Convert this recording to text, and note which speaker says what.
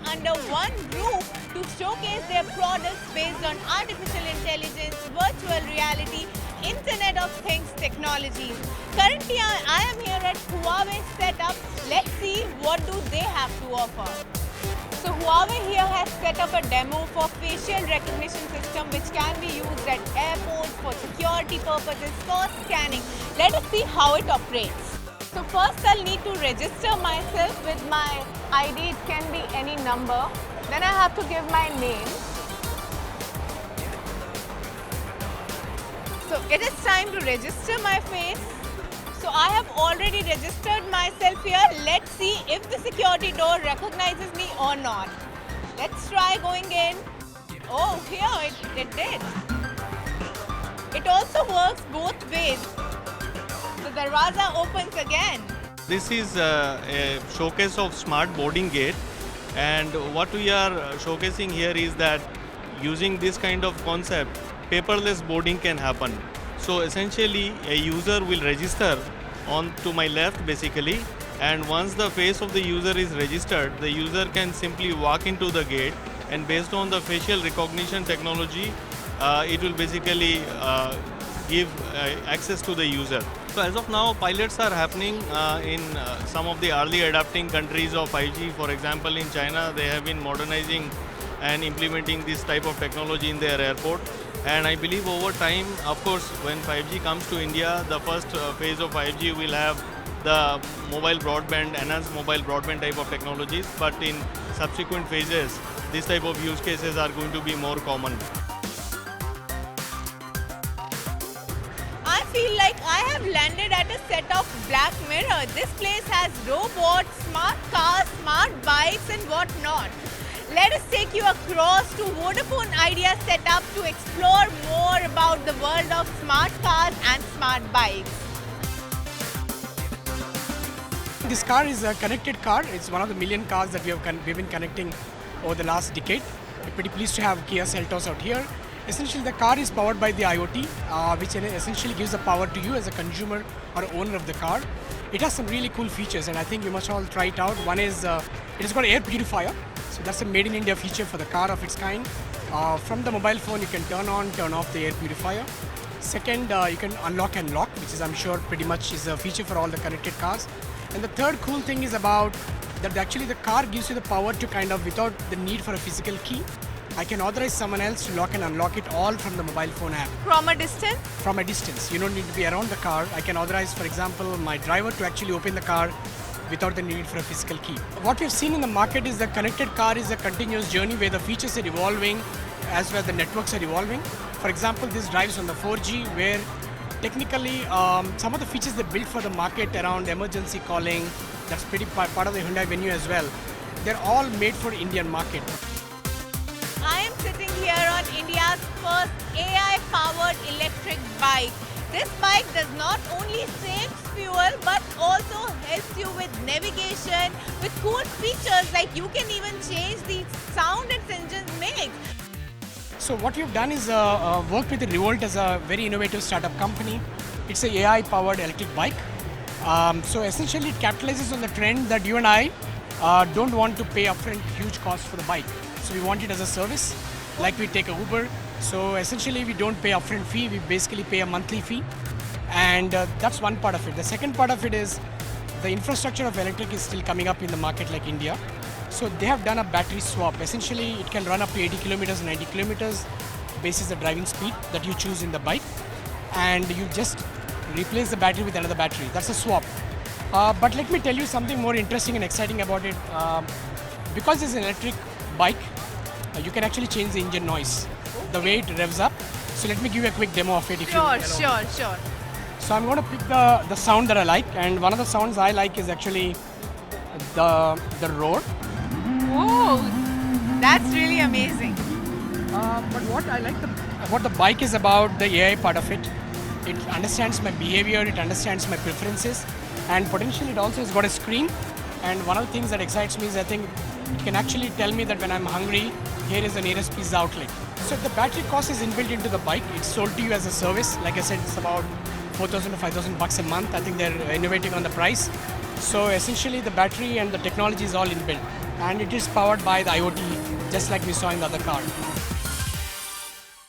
Speaker 1: under one roof to showcase their products based on artificial intelligence, virtual reality, Internet of Things technologies. Currently, I am here at Huawei setup. Let's see what do they have to offer. So Huawei here has set up a demo for facial recognition system which can be used at airports for security purposes, for scanning. Let us see how it operates. So first I'll need to register myself with my ID. It can be any number. Then I have to give my name. So it is time to register my face. So I have already registered myself here. Let's see if the security door recognizes me or not. Let's try going in. Oh, here it did. It also works both ways. The darwaza opens again.
Speaker 2: This is a showcase of smart boarding gate, and what we are showcasing here is that using this kind of concept, paperless boarding can happen. So essentially a user will register on to my left basically, and once the face of the user is registered, the user can simply walk into the gate, and based on the facial recognition technology, it will basically give access to the user. So as of now, pilots are happening in some of the early adapting countries of 5G. For example, in China, they have been modernizing and implementing this type of technology in their airport. And I believe over time, of course, when 5G comes to India, the first phase of 5G will have the mobile broadband, enhanced mobile broadband type of technologies. But in subsequent phases, this type of use cases are going to be more common.
Speaker 1: I feel like I have landed at a set of Black Mirror. This place has robots, smart cars, smart bikes and whatnot. Let us take you across to Vodafone Idea setup to explore more about the world of smart cars and smart bikes.
Speaker 3: This car is a connected car. It's one of the million cars that we've been connecting over the last decade. We're pretty pleased to have Kia Seltos out here. Essentially, the car is powered by the IoT, which essentially gives the power to you as a consumer or owner of the car. It has some really cool features, and I think you must all try it out. One is it has got air purifier. So that's a made in India feature for the car of its kind. From the mobile phone, you can turn on, turn off the air purifier. Second, you can unlock and lock, which is I'm sure pretty much is a feature for all the connected cars. And the third cool thing is about that actually the car gives you the power to kind of, without the need for a physical key, I can authorize someone else to lock and unlock it all from the mobile phone app.
Speaker 1: From a distance?
Speaker 3: From a distance. You don't need to be around the car. I can authorize, for example, my driver to actually open the car without the need for a physical key. What we've seen in the market is the connected car is a continuous journey where the features are evolving as well as the networks are evolving. For example, this drives on the 4G where technically some of the features they built for the market around emergency calling, that's pretty part of the Hyundai Venue as well. They're all made for Indian market.
Speaker 1: I am sitting here on India's first AI-powered electric bike. This bike does not only save fuel but also helps you with navigation, with cool features like you can even change the sound its engine makes.
Speaker 3: So what we've done is worked with Revolt as a very innovative startup company. It's an AI-powered electric bike. So essentially it capitalizes on the trend that you and I don't want to pay upfront huge costs for the bike. So we want it as a service, like we take a Uber. So essentially we don't pay upfront fee, we basically pay a monthly fee. And that's one part of it. The second part of it is the infrastructure of electric is still coming up in the market like India. So they have done a battery swap. Essentially it can run up to 80 kilometers, 90 kilometers, basis the driving speed that you choose in the bike. And you just replace the battery with another battery. That's a swap. But let me tell you something more interesting and exciting about it. Because it's an electric bike, you can actually change the engine noise, the way it revs up. So let me give you a quick demo of it. If
Speaker 1: Sure.
Speaker 3: So I'm going to pick the sound that I like, and one of the sounds I like is actually the roar.
Speaker 1: Oh, that's really amazing.
Speaker 3: But what I like what the bike is about, the AI part of it, it understands my behavior, it understands my preferences, and potentially it also has got a screen. And one of the things that excites me is I think it can actually tell me that when I'm hungry, here is the nearest pizza outlet. So the battery cost is inbuilt into the bike. It's sold to you as a service. Like I said, it's about 4,000 to 5,000 bucks a month. I think they're innovating on the price. So essentially the battery and the technology is all inbuilt. and it is powered by the IoT, just like we saw in the other car.